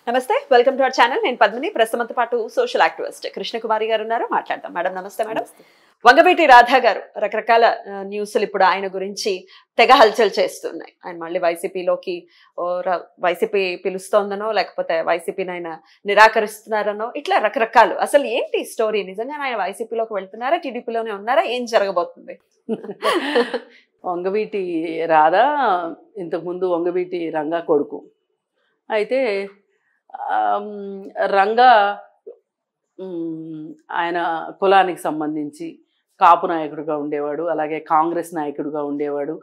నమస్తే, welcome to our channel. నేను పద్మిని. ప్రస్తుతంతో పాటు సోషల్ యాక్టివిస్ట్ కృష్ణకుమారి గారు ఉన్నారు. మాట్లాడదాం. మేడం నమస్తే. మేడం, వంగవీటి రాధా గారు రకరకాల న్యూస్లు ఇప్పుడు ఆయన గురించి తెగ హల్చల్ చేస్తున్నాయి. ఆయన మళ్ళీ వైసీపీలోకి వైసీపీ పిలుస్తోందనో లేకపోతే వైసీపీని ఆయన నిరాకరిస్తున్నారనో ఇట్లా రకరకాలు. అసలు ఏంటి స్టోరీ? నిజంగా ఆయన వైసీపీలోకి వెళ్తున్నారా, టీడీపీలోనే ఉన్నారా? ఏం జరగబోతుంది? వంగవీటి రాధా ఇంతకుముందు వంగవీటి రంగా కొడుకు. అయితే రంగా ఆయన కులానికి సంబంధించి కాపు నాయకుడిగా ఉండేవాడు, అలాగే కాంగ్రెస్ నాయకుడిగా ఉండేవాడు.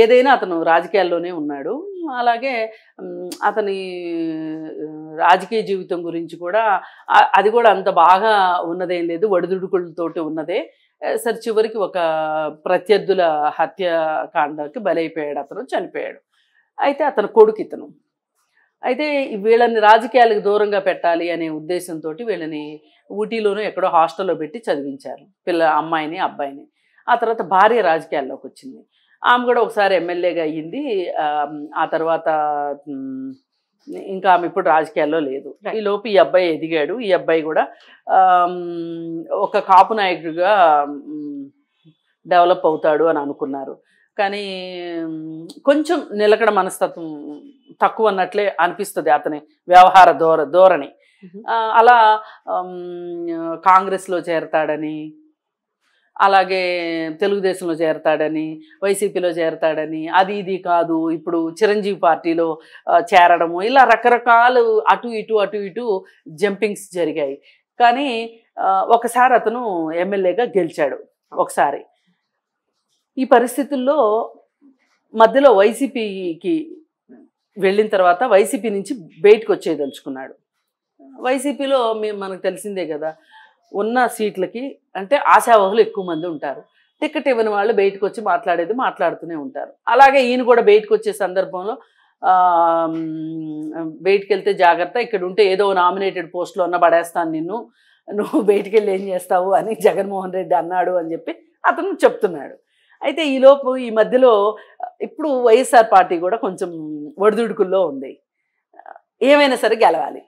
ఏదైనా అతను రాజకీయాల్లోనే ఉన్నాడు. అలాగే అతని రాజకీయ జీవితం గురించి కూడా అది కూడా అంత బాగా ఉన్నదేం లేదు, ఒడిదుడుకులతోటి ఉన్నదే. సరే, చివరికి ఒక ప్రత్యర్థుల హత్యాకాండకి బలైపోయాడు, అతను చనిపోయాడు. అయితే అతను కొడుకు ఇతను. అయితే వీళ్ళని రాజకీయాలకు దూరంగా పెట్టాలి అనే ఉద్దేశంతో వీళ్ళని ఊటీలోనూ ఎక్కడో హాస్టల్లో పెట్టి చదివించారు, అమ్మాయిని అబ్బాయిని. ఆ తర్వాత భార్య రాజకీయాల్లోకి వచ్చింది. ఆమె కూడా ఒకసారి ఎమ్మెల్యేగా అయ్యింది. ఆ తర్వాత ఇంకా ఆమె ఇప్పుడు రాజకీయాల్లో లేదు. ఈలోపు ఈ అబ్బాయి ఎదిగాడు. ఈ అబ్బాయి కూడా ఒక కాపు నాయకుడిగా డెవలప్ అవుతాడు అని అనుకున్నారు. కానీ కొంచెం నిలకడ మనస్తత్వం తక్కువ అన్నట్లే అనిపిస్తుంది అతని వ్యవహార ధోరణి. అలా కాంగ్రెస్లో చేరతాడని, అలాగే తెలుగుదేశంలో చేరతాడని, వైసీపీలో చేరతాడని, అది ఇది కాదు ఇప్పుడు చిరంజీవి పార్టీలో చేరడము, ఇలా రకరకాలు అటు ఇటు జంపింగ్స్ జరిగాయి. కానీ ఒకసారి అతను ఎమ్మెల్యేగా గెలిచాడు ఒకసారి. ఈ పరిస్థితుల్లో మధ్యలో వైసీపీకి వెళ్ళిన తర్వాత వైసీపీ నుంచి బయటకు వచ్చేదలుచుకున్నాడు. వైసీపీలో మనకు తెలిసిందే కదా, ఉన్న సీట్లకి అంటే ఆశావహులు ఎక్కువ మంది ఉంటారు. టికెట్ ఇవ్వని వాళ్ళు బయటకు వచ్చి మాట్లాడుతూనే ఉంటారు. అలాగే ఈయన కూడా బయటకు వచ్చే సందర్భంలో బయటికి వెళ్తే జాగ్రత్త, ఇక్కడ ఉంటే ఏదో నామినేటెడ్ పోస్టులో ఉన్న పడేస్తాను నువ్వు బయటికి వెళ్ళి ఏం చేస్తావు అని జగన్మోహన్ రెడ్డి అన్నాడు అని చెప్పి అతను చెప్తున్నాడు. అయితే ఈలోపు ఈ మధ్యలో ఇప్పుడు వైఎస్ఆర్ పార్టీ కూడా కొంచెం ఒడిదుడుకుల్లో ఉంది. ఏమైనా సరే గెలవాలి,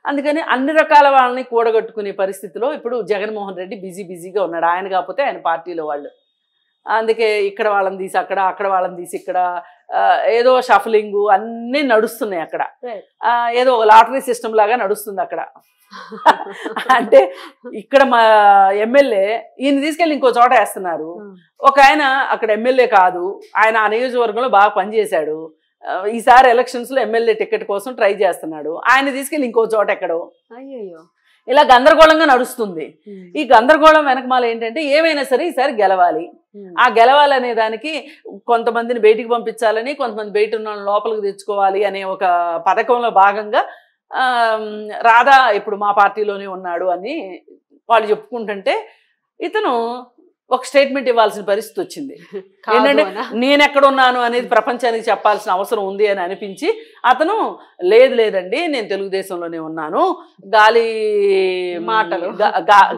అందుకని అన్ని రకాల వాళ్ళని కూడగట్టుకునే పరిస్థితిలో ఇప్పుడు జగన్మోహన్ రెడ్డి బిజీగా ఉన్నాడు. ఆయన కాకపోతే ఆయన పార్టీలో వాళ్ళు. అందుకే ఇక్కడ వాళ్ళని తీసి అక్కడ వాళ్ళని తీసి ఇక్కడ, ఏదో షఫలింగు అన్నీ నడుస్తున్నాయి అక్కడ. ఏదో లాటరీ సిస్టమ్ లాగా నడుస్తుంది అక్కడ. అంటే ఇక్కడ మా ఎమ్మెల్యే ఈయన తీసుకెళ్ళి ఇంకో చోట వేస్తున్నారు. ఒక ఆయన అక్కడ ఎమ్మెల్యే కాదు, ఆయన ఆ నియోజకవర్గంలో బాగా పనిచేశాడు. ఈసారి ఎలక్షన్స్ లో ఎమ్మెల్యే టికెట్ కోసం ట్రై చేస్తున్నాడు. ఆయన తీసుకెళ్ళి ఇంకో చోట ఎక్కడో. అయ్యో, ఇలా గందరగోళంగా నడుస్తుంది. ఈ గందరగోళం వెనకమాల ఏంటంటే ఏమైనా సరే ఈసారి గెలవాలి. ఆ గెలవాలనే దానికి కొంతమందిని బయటికి పంపించాలని, కొంతమంది బయట ఉన్న లోపలికి తెచ్చుకోవాలి అనే ఒక పథకంలో భాగంగా రాధా ఇప్పుడు మా పార్టీలోనే ఉన్నాడు అని వాళ్ళు చెప్పుకుంటుంటే ఇతను ఒక స్టేట్మెంట్ ఇవ్వాల్సిన పరిస్థితి వచ్చింది. ఏంటంటే నేను ఎక్కడున్నాను అనేది ప్రపంచానికి చెప్పాల్సిన అవసరం ఉంది అని అనిపించి అతను లేదండి నేను తెలుగుదేశంలోనే ఉన్నాను,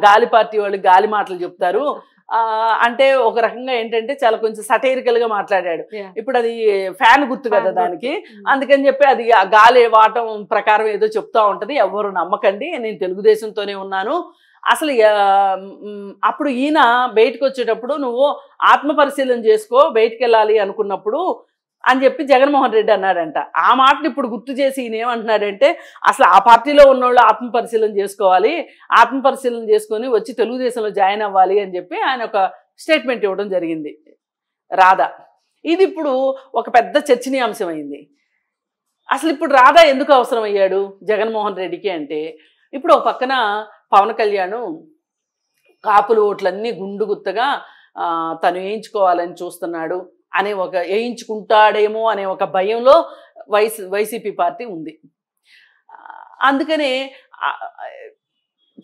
గాలి పార్టీ వాళ్ళు గాలి మాటలు చెప్తారు అంటే ఒక రకంగా ఏంటంటే చాలా కొంచెం సటైరికల్ గా మాట్లాడాడు. ఇప్పుడు అది ఫ్యాన్ గుర్తు కదా దానికి, అందుకని చెప్పి అది గాలి వాటం ప్రకారం ఏదో చెప్తా ఉంటది, ఎవరు నమ్మకండి నేను తెలుగుదేశంతోనే ఉన్నాను. అసలు అప్పుడు ఈయన బయటకు వచ్చేటప్పుడు నువ్వు ఆత్మ పరిశీలన చేసుకో బయటికి వెళ్ళాలి అనుకున్నప్పుడు అని చెప్పి జగన్మోహన్ రెడ్డి అన్నాడంట. ఆ మాటను ఇప్పుడు గుర్తు చేసి ఈయన ఏమంటున్నాడంటే అసలు ఆ పార్టీలో ఉన్నోళ్ళు ఆత్మ పరిశీలన చేసుకోవాలి, ఆత్మ పరిశీలన చేసుకొని వచ్చి తెలుగుదేశంలో జాయిన్ అవ్వాలి అని చెప్పి ఆయన ఒక స్టేట్మెంట్ ఇవ్వడం జరిగింది రాధా. ఇది ఇప్పుడు ఒక పెద్ద చర్చనీయాంశం అయింది. అసలు ఇప్పుడు రాధా ఎందుకు అవసరం అయ్యాడు జగన్మోహన్ రెడ్డికి అంటే, ఇప్పుడు ఒక పక్కన పవన్ కళ్యాణ్ కాపులు ఓట్లన్నీ గుండు గుత్తగా తను వేయించుకోవాలని చూస్తున్నాడు అనే ఒక వేయించుకుంటాడేమో అనే ఒక భయంలో వైసీపీ పార్టీ ఉంది. అందుకనే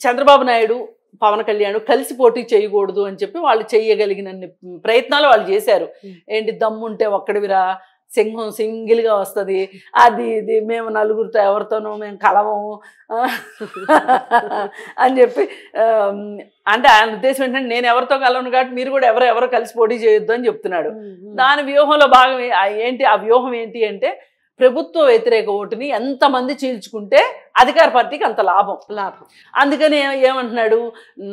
చంద్రబాబు నాయుడు పవన్ కళ్యాణ్ కలిసి పోటీ చేయకూడదు అని చెప్పి వాళ్ళు చేయగలిగినన్ని ప్రయత్నాలు వాళ్ళు చేశారు. ఏంటి దమ్ముంటే ఒక్కడివిరా, సింహం సింగిల్గా వస్తుంది, అది ఇది మేము నలుగురితో ఎవరితోనూ మేము కలవము అని చెప్పి, అంటే ఆయన ఉద్దేశం ఏంటంటే నేను ఎవరితో కలవను కాబట్టి మీరు కూడా ఎవరో కలిసి పోటీ చేయొద్దు అని చెప్తున్నాడు. దాని వ్యూహంలో భాగం ఏంటి, ఆ వ్యూహం ఏంటి అంటే ప్రభుత్వ వ్యతిరేక ఓటుని ఎంతమంది చీల్చుకుంటే అధికార పార్టీకి అంత లాభం. అందుకని ఏమంటున్నాడు,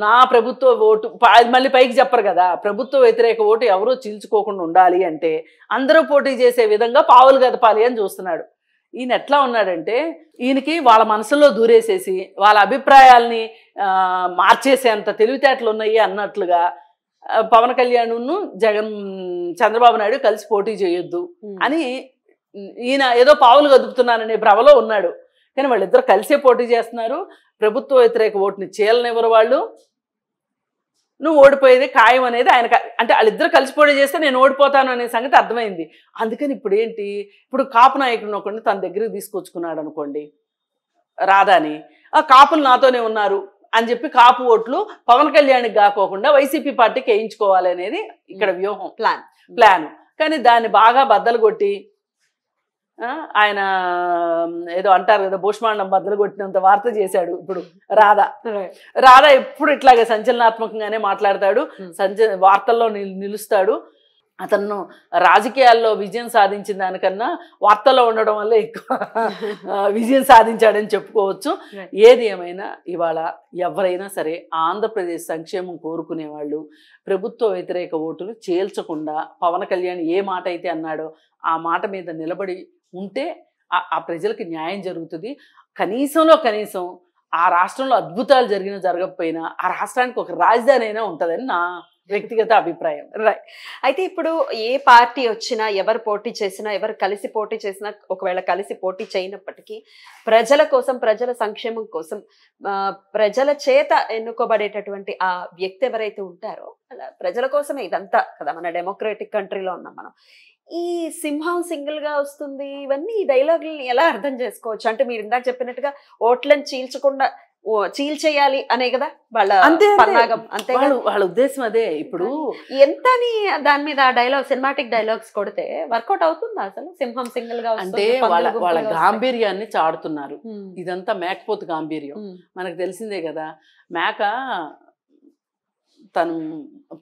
నా ప్రభుత్వ ఓటు మళ్ళీ పైకి చెప్పరు కదా, ప్రభుత్వ వ్యతిరేక ఓటు ఎవరూ చీల్చుకోకుండా ఉండాలి అంటే అందరూ పోటీ చేసే విధంగా పావులు గదపాలి అని చూస్తున్నాడు. ఈయన ఎట్లా ఉన్నాడంటే, ఈయనకి వాళ్ళ మనసులో దూరేసేసి వాళ్ళ అభిప్రాయాల్ని మార్చేసేంత తెలివితేటలు ఉన్నాయి అన్నట్లుగా పవన్ కళ్యాణ్ను చంద్రబాబు నాయుడు కలిసి పోటీ చేయొద్దు అని ఈయన ఏదో పావులు గదుపుతున్నాననే భ్రమలో ఉన్నాడు. కానీ వాళ్ళిద్దరు కలిసే పోటీ చేస్తున్నారు. ప్రభుత్వ వ్యతిరేక ఓటుని చీలనివ్వరు వాళ్ళు. నువ్వు ఓడిపోయేది ఖాయం అనేది ఆయన, అంటే వాళ్ళిద్దరు కలిసి పోటీ చేస్తే నేను ఓడిపోతాను అనే సంగతి అర్థమైంది. అందుకని ఇప్పుడు ఏంటి, ఇప్పుడు కాపు నాయకుడిని ఒకరిని తన దగ్గరికి తీసుకొచ్చుకున్నాడు అనుకోండి, రాధాని, ఆ కాపులు నాతోనే ఉన్నారు అని చెప్పి కాపు ఓట్లు పవన్ కళ్యాణ్కి కాకోకుండా వైసీపీ పార్టీకి వేయించుకోవాలి అనేది ఇక్కడ వ్యూహం, ప్లాన్. కానీ దాన్ని బాగా బద్దలు కొట్టి ఆయన ఏదో అంటారు కదా, భూష్మాండం బద్దలు కొట్టినంత వార్త చేశాడు ఇప్పుడు రాధా ఎప్పుడు ఇట్లాగే సంచలనాత్మకంగానే మాట్లాడతాడు, వార్తల్లో నిలుస్తాడు. అతను రాజకీయాల్లో విజయం సాధించిన దానికన్నా వార్తల్లో ఉండడం వల్ల ఎక్కువ విజయం సాధించాడని చెప్పుకోవచ్చు. ఏది ఏమైనా ఇవాళ ఎవరైనా సరే ఆంధ్రప్రదేశ్ సంక్షేమం కోరుకునే వాళ్ళు ప్రభుత్వ వ్యతిరేక ఓటును చేల్చకుండా పవన్ కళ్యాణ్ ఏ మాట అయితే అన్నాడో ఆ మాట మీద నిలబడి ఉంటే ఆ ప్రజలకి న్యాయం జరుగుతుంది. కనీసంలో కనీసం ఆ రాష్ట్రంలో అద్భుతాలు జరగకపోయినా ఆ రాష్ట్రానికి ఒక రాజధాని అయినా ఉంటుందని నా వ్యక్తిగత అభిప్రాయం. అయితే ఇప్పుడు ఏ పార్టీ వచ్చినా, ఎవరు పోటీ చేసినా, ఎవరు కలిసి పోటీ చేసినా, ఒకవేళ కలిసి పోటీ చేయనప్పటికీ ప్రజల కోసం, ప్రజల సంక్షేమం కోసం, ప్రజల చేత ఎన్నుకోబడేటటువంటి ఆ వ్యక్తి ఎవరైతే ఉంటారో అలా ప్రజల కోసమే ఇదంతా కదా. మన డెమోక్రటిక్ కంట్రీలో ఉన్నాం మనం. ఈ సింహం సింగిల్ గా వస్తుంది, ఇవన్నీ ఈ డైలాగుల్ని ఎలా అర్థం చేసుకోవచ్చు? అంటే మీరు ఇందాక చెప్పినట్టుగా ఓట్లను చీల్చేయాలి అనే కదా వాళ్ళ పన్నాగం, అంతే వాళ్ళ ఉద్దేశం అదే. ఇప్పుడు ఎంతని దాని మీద డైలాగ్, సినిమాటిక్ డైలాగ్స్ కొడితే వర్కౌట్ అవుతుందా అసలు? సింహం సింగిల్ గా అంటే వాళ్ళ గాంభీర్యాన్ని చాడుతున్నారు. ఇదంతా మేకపోతు గాంభీర్యం. మనకు తెలిసిందే కదా, మేక తను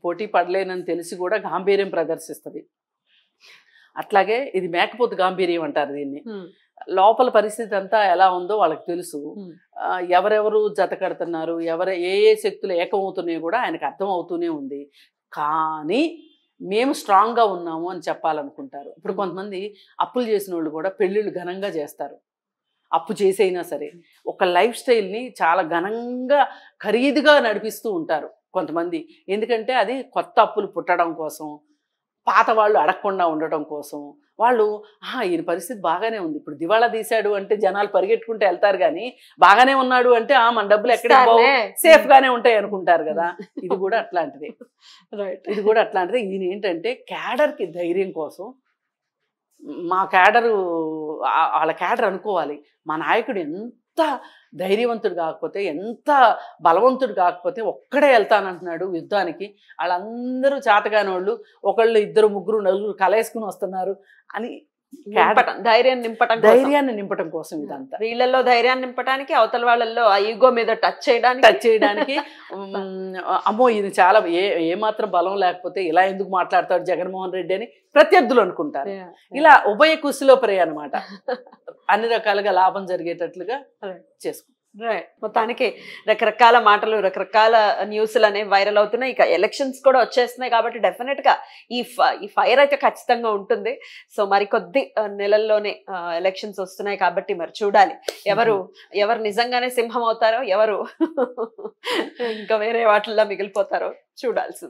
పోటీ పడలేనని తెలిసి కూడా గాంభీర్యం ప్రదర్శిస్తుంది. అట్లాగే ఇది మేకపోతు గాంభీర్యం అంటారు దీన్ని. లోపల పరిస్థితి అంతా ఎలా ఉందో వాళ్ళకి తెలుసు. ఎవరెవరు జత కడుతున్నారు, ఏ శక్తులు ఏకమవుతున్నాయో కూడా ఆయనకు అర్థం అవుతూనే ఉంది. కానీ మేము స్ట్రాంగ్గా ఉన్నాము అని చెప్పాలనుకుంటారు. ఇప్పుడు కొంతమంది అప్పులు చేసిన వాళ్ళు కూడా పెళ్ళిళ్ళు ఘనంగా చేస్తారు. అప్పు చేసైనా సరే ఒక లైఫ్ స్టైల్ని చాలా ఘనంగా ఖరీదుగా నడిపిస్తూ ఉంటారు కొంతమంది. ఎందుకంటే అది కొత్త అప్పులు పుట్టడం కోసం, పాత వాళ్ళు అడగకుండా ఉండటం కోసం. వాళ్ళు ఈయన పరిస్థితి బాగానే ఉంది, ఇప్పుడు దివాళా తీశాడు అంటే జనాలు పరిగెట్టుకుంటూ వెళ్తారు, కానీ బాగానే ఉన్నాడు అంటే మన డబ్బులు ఎక్కడికి పోవు, సేఫ్ గానే ఉంటాయి అనుకుంటారు కదా. ఇది కూడా అట్లాంటిదే. ఈయన ఏంటంటే క్యాడర్కి ధైర్యం కోసం, మా క్యాడరు వాళ్ళ క్యాడర్ అనుకోవాలి, మా నాయకుడు ఎంత ధైర్యవంతుడు కాకపోతే, ఎంత బలవంతుడు కాకపోతే ఒక్కడే వెళ్తానంటున్నాడు యుద్ధానికి, వాళ్ళందరూ చేతగాని వాళ్ళు ఒకళ్ళు ఇద్దరు ముగ్గురు నలుగురు కలేసుకుని వస్తున్నారు అని ధైర్యాన్ని నింపటం కోసం ఇదంతా. వీళ్ళల్లో ధైర్యాన్ని నింపడానికి, అవతల వాళ్ళల్లో ఆ ఈగో మీద టచ్ చేయడానికి అమ్మో ఈయన చాలా ఏమాత్రం బలం లేకపోతే ఇలా ఎందుకు మాట్లాడతాడు జగన్మోహన్ రెడ్డి అని ప్రత్యర్థులు అనుకుంటారు. ఇలా ఉభయ కుశలోపరే అన్నమాట. అన్ని రకాలుగా లాభం జరిగేటట్లుగా చేసుకుంటారు. మొత్తానికి రకరకాల మాటలు, రకరకాల న్యూస్లు అనేవి వైరల్ అవుతున్నాయి. ఇక ఎలక్షన్స్ కూడా వచ్చేస్తున్నాయి కాబట్టి డెఫినెట్ గా ఈ ఫైర్ అయితే ఖచ్చితంగా ఉంటుంది. సో మరికొద్ది నెలల్లోనే ఎలక్షన్స్ వస్తున్నాయి కాబట్టి మరి చూడాలి ఎవరు నిజంగానే సింహం అవుతారో, ఎవరు ఇంకా వేరే వాటిల్లో మిగిలిపోతారో చూడాల్సింది.